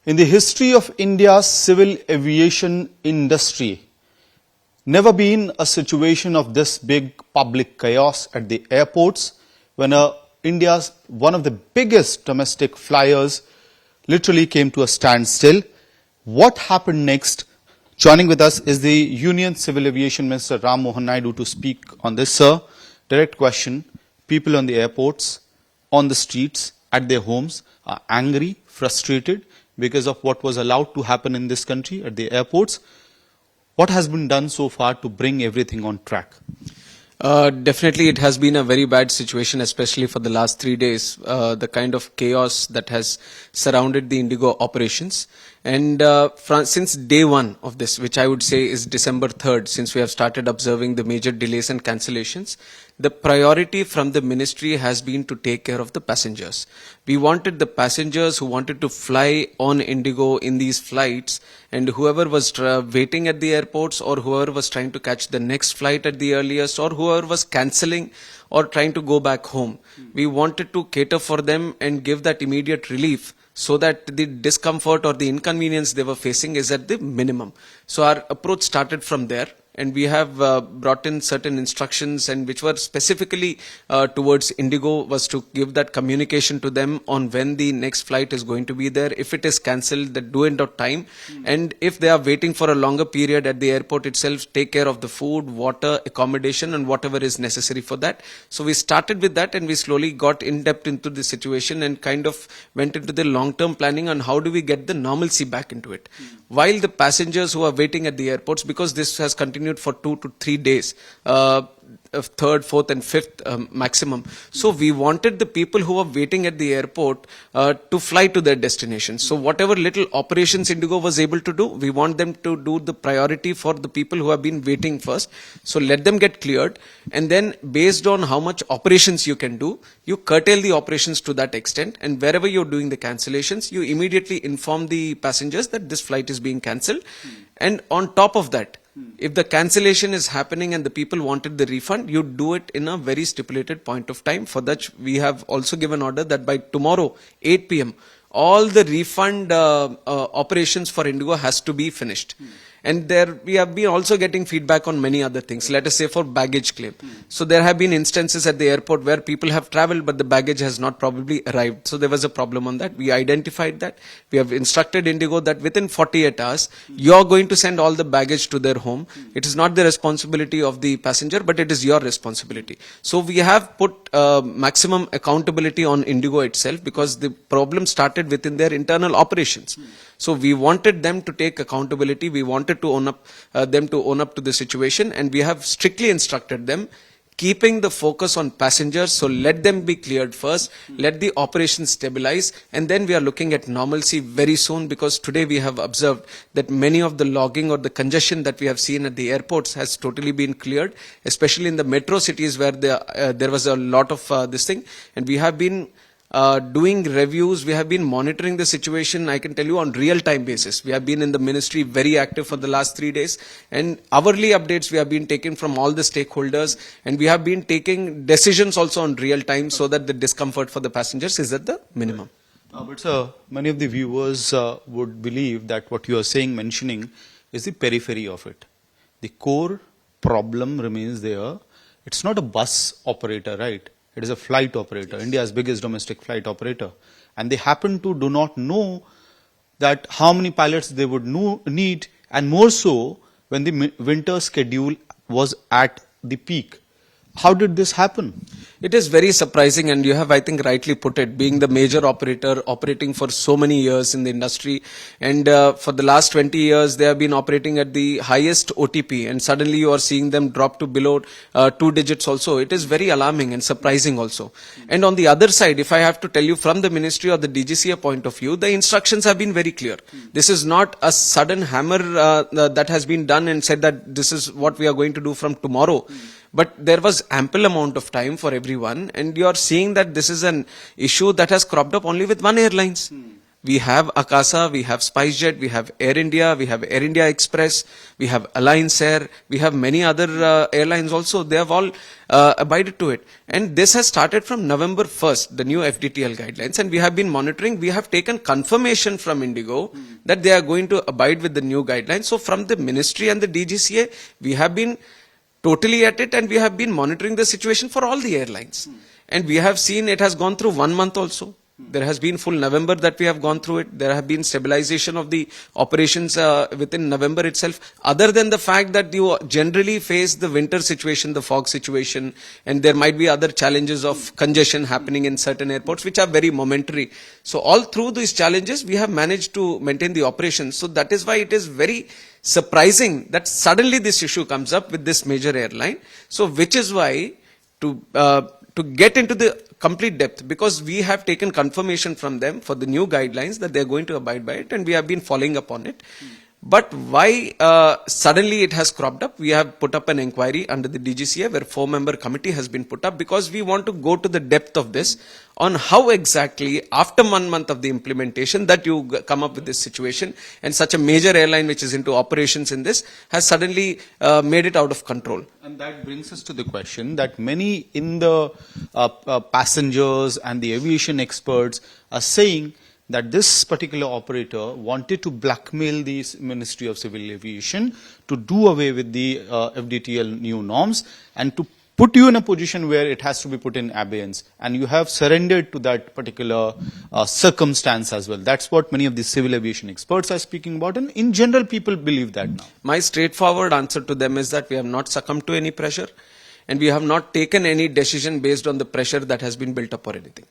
In the history of India's civil aviation industry, never been a situation of this big public chaos at the airports when India's one of the biggest domestic flyers literally came to a standstill. What happened next? Joining with us is the Union Civil Aviation Minister Mohan Naidu to speak on this, sir. Direct question. People on the airports, on the streets, at their homes are angry, frustrated because of what was allowed to happen in this country at the airports. What has been done so far to bring everything on track? Definitely it has been a very bad situation, especially for the last 3 days, the kind of chaos that has surrounded the Indigo operations. And since day one of this, which I would say is December 3rd, since we have started observing the major delays and cancellations, the priority from the ministry has been to take care of the passengers. We wanted the passengers who wanted to fly on Indigo in these flights, and whoever was waiting at the airports, or whoever was trying to catch the next flight at the earliest, or whoever was cancelling or trying to go back home. We wanted to cater for them and give that immediate relief, so that the discomfort or the inconvenience they were facing is at the minimum. So our approach started from there, and we have brought in certain instructions, and which were specifically towards Indigo, was to give that communication to them on when the next flight is going to be there. If it is cancelled, that do it on time. And if they are waiting for a longer period at the airport itself, take care of the food, water, accommodation, and whatever is necessary for that. So we started with that, and we slowly got in depth into the situation and kind of went into the long-term planning on how do we get the normalcy back into it. While the passengers who are waiting at the airports, because this has continued for 2 to 3 days, third, fourth and fifth maximum. So we wanted the people who were waiting at the airport to fly to their destination. So whatever little operations Indigo was able to do, we want them to do the priority for the people who have been waiting first. So let them get cleared, and then based on how much operations you can do, you curtail the operations to that extent, and wherever you're doing the cancellations, you immediately inform the passengers that this flight is being cancelled. And on top of that, if the cancellation is happening and the people wanted the refund, you do it in a very stipulated point of time. For that, we have also given order that by tomorrow, 8 p.m., all the refund operations for Indigo has to be finished. And there we have been also getting feedback on many other things, let us say for baggage claim. So there have been instances at the airport where people have traveled but the baggage has not probably arrived. So there was a problem on that. We identified that. We have instructed Indigo that within 48 hours, you're going to send all the baggage to their home. It is not the responsibility of the passenger, but it is your responsibility. So we have put maximum accountability on Indigo itself, because the problem started within their internal operations. So we wanted them to take accountability. We wanted to own up them to own up to the situation, and we have strictly instructed them, keeping the focus on passengers. So let them be cleared first, let the operation stabilize, and then we are looking at normalcy very soon, because today we have observed that many of the logging or the congestion that we have seen at the airports has totally been cleared, especially in the metro cities where there was a lot of this thing. And we have been doing reviews, we have been monitoring the situation, I can tell you, on real-time basis. We have been in the ministry very active for the last 3 days, and hourly updates we have been taking from all the stakeholders, and we have been taking decisions also on real time, so that the discomfort for the passengers is at the minimum. But sir, many of the viewers would believe that what you are mentioning is the periphery of it. The core problem remains there. It's not a bus operator, right? It is a flight operator, yes. India's biggest domestic flight operator. And they do not know that how many pilots they would need, and more so when the winter schedule was at the peak. How did this happen? It is very surprising, and you have, I think, rightly put it, being the major operator, operating for so many years in the industry, and for the last 20 years they have been operating at the highest OTP, and suddenly you are seeing them drop to below 2 digits also. It is very alarming and surprising also. And on the other side, if I have to tell you from the ministry or the DGCA point of view, the instructions have been very clear. This is not a sudden hammer that has been done and said that this is what we are going to do from tomorrow. But there was ample amount of time for everyone, and you are seeing that this is an issue that has cropped up only with one airlines. We have Akasa, we have SpiceJet, we have Air India, we have Air India Express, we have Alliance Air, we have many other airlines also. They have all abided to it. And this has started from November 1st, the new FDTL guidelines, and we have been monitoring. We have taken confirmation from Indigo that they are going to abide with the new guidelines. So from the ministry and the DGCA, we have been totally at it, and we have been monitoring the situation for all the airlines. And we have seen it has gone through 1 month also. There has been full November that we have gone through it. There have been stabilization of the operations within November itself. Other than the fact that you generally face the winter situation, the fog situation, and there might be other challenges of congestion happening in certain airports, which are very momentary. So all through these challenges, we have managed to maintain the operations. So that is why it is very surprising that suddenly this issue comes up with this major airline. So which is why to get into the complete depth, because we have taken confirmation from them for the new guidelines that they are going to abide by it, and we have been following up on it. But why suddenly it has cropped up? We have put up an inquiry under the DGCA where 4-member committee has been put up, because we want to go to the depth of this on how exactly after 1 month of the implementation that you come up with this situation, and such a major airline which is into operations in this has suddenly made it out of control. And that brings us to the question that many in the passengers and the aviation experts are saying that this particular operator wanted to blackmail the Ministry of Civil Aviation to do away with the FDTL new norms and to put you in a position where it has to be put in abeyance. And you have surrendered to that particular circumstance as well. That's what many of the civil aviation experts are speaking about. And in general, people believe that now. My straightforward answer to them is that we have not succumbed to any pressure, and we have not taken any decision based on the pressure that has been built up or anything.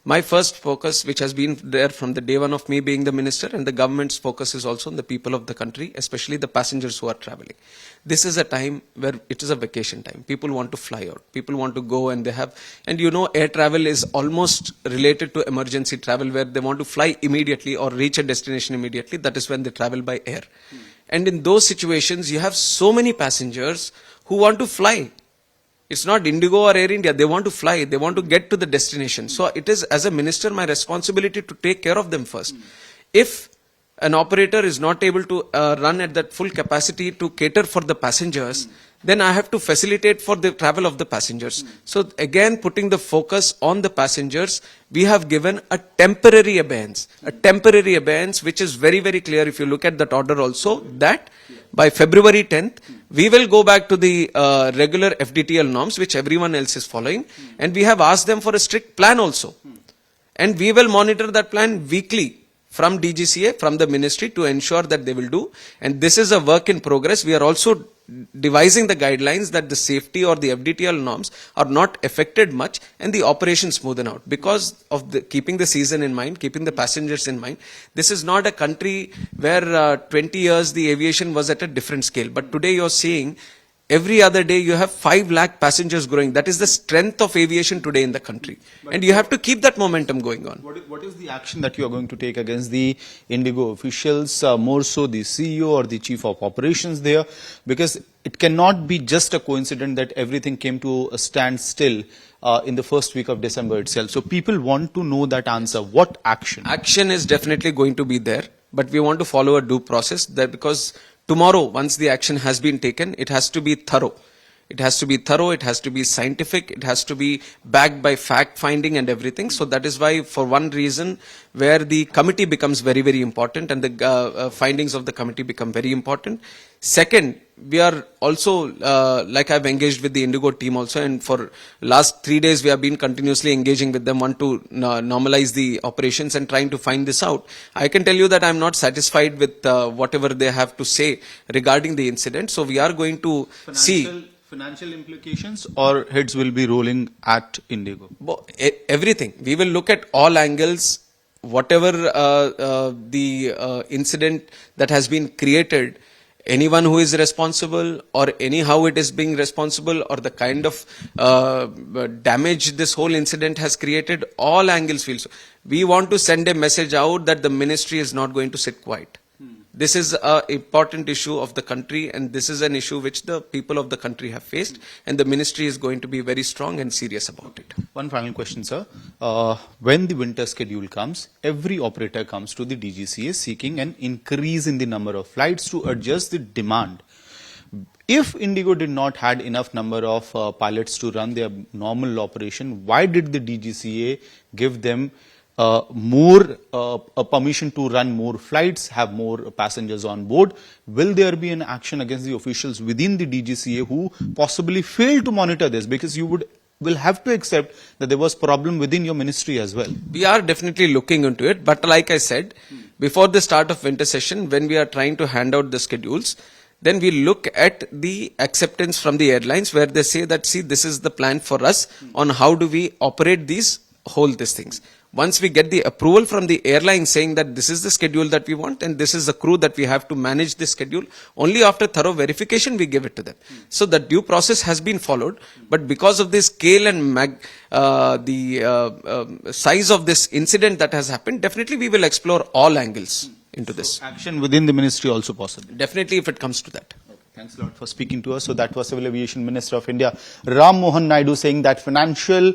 My first focus, which has been there from the day one of me being the minister, and the government's focus is also on the people of the country, especially the passengers who are traveling. This is a time where it is a vacation time. People want to fly out. People want to go, and they have, and you know, air travel is almost related to emergency travel, where they want to fly immediately or reach a destination immediately. That is when they travel by air. And in those situations, you have so many passengers who want to fly. It's not Indigo or Air India. They want to fly. They want to get to the destination. So it is, as a minister, my responsibility to take care of them first. If an operator is not able to run at that full capacity to cater for the passengers, then I have to facilitate for the travel of the passengers. So again, putting the focus on the passengers, we have given a temporary abeyance which is very, very clear if you look at that order also, that by February 10th, we will go back to the regular FDTL norms which everyone else is following, and we have asked them for a strict plan also. And we will monitor that plan weekly from DGCA, from the ministry, to ensure that they will do. And this is a work in progress. We are also devising the guidelines that the safety or the FDTL norms are not affected much and the operation smoothen out, because of the keeping the season in mind, keeping the passengers in mind. This is not a country where 20 years the aviation was at a different scale, but today you're seeing every other day you have 5 lakh passengers growing. That is the strength of aviation today in the country. And you have to keep that momentum going on. What is the action that you are going to take against the Indigo officials, more so the CEO or the chief of operations there? Because it cannot be just a coincidence that everything came to a standstill in the first week of December itself. So people want to know that answer. What action? Action is definitely going to be there, but we want to follow a due process there, because tomorrow, once the action has been taken, it has to be thorough. It has to be thorough, it has to be scientific, it has to be backed by fact-finding and everything. So that is why, for one reason, where the committee becomes very, very important and the findings of the committee become very important. Second, we are also, like I've engaged with the Indigo team also, and for last 3 days we have been continuously engaging with them, want to normalize the operations and trying to find this out. I can tell you that I'm not satisfied with whatever they have to say regarding the incident. So we are going to see financial implications, or heads will be rolling at Indigo? Everything. We will look at all angles, whatever the incident that has been created, anyone who is responsible or anyhow it is being responsible, or the kind of damage this whole incident has created, all angles feel so. We want to send a message out that the ministry is not going to sit quiet. This is an important issue of the country, and this is an issue which the people of the country have faced, and the ministry is going to be very strong and serious about it. One final question, sir. When the winter schedule comes, every operator comes to the DGCA seeking an increase in the number of flights to adjust the demand. If Indigo did not had enough number of pilots to run their normal operation, why did the DGCA give them more permission to run more flights, have more passengers on board? Will there be an action against the officials within the DGCA who possibly failed to monitor this? Because you will have to accept that there was problem within your ministry as well. We are definitely looking into it, but like I said, before the start of winter session, when we are trying to hand out the schedules, then we look at the acceptance from the airlines where they say that, see, this is the plan for us on how do we operate these things. Once we get the approval from the airline saying that this is the schedule that we want and this is the crew that we have to manage this schedule, only after thorough verification we give it to them. So the due process has been followed, but because of the scale and size of this incident that has happened, definitely we will explore all angles into this. Action within the ministry also possible. Definitely if it comes to that. Thanks a lot for speaking to us. So that was Civil Aviation Minister of India, Mohan Naidu, saying that financial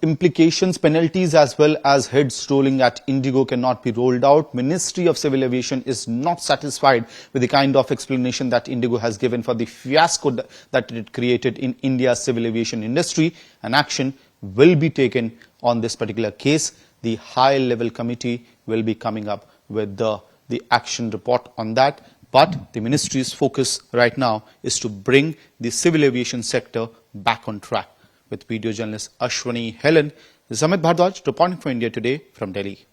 implications, penalties as well as heads rolling at Indigo cannot be rolled out. Ministry of Civil Aviation is not satisfied with the kind of explanation that Indigo has given for the fiasco that it created in India's civil aviation industry. An action will be taken on this particular case. The high-level committee will be coming up with the action report on that. But the ministry's focus right now is to bring the civil aviation sector back on track. With video journalist Ashwani Helen, Zamit Bhardwaj reporting for India Today from Delhi.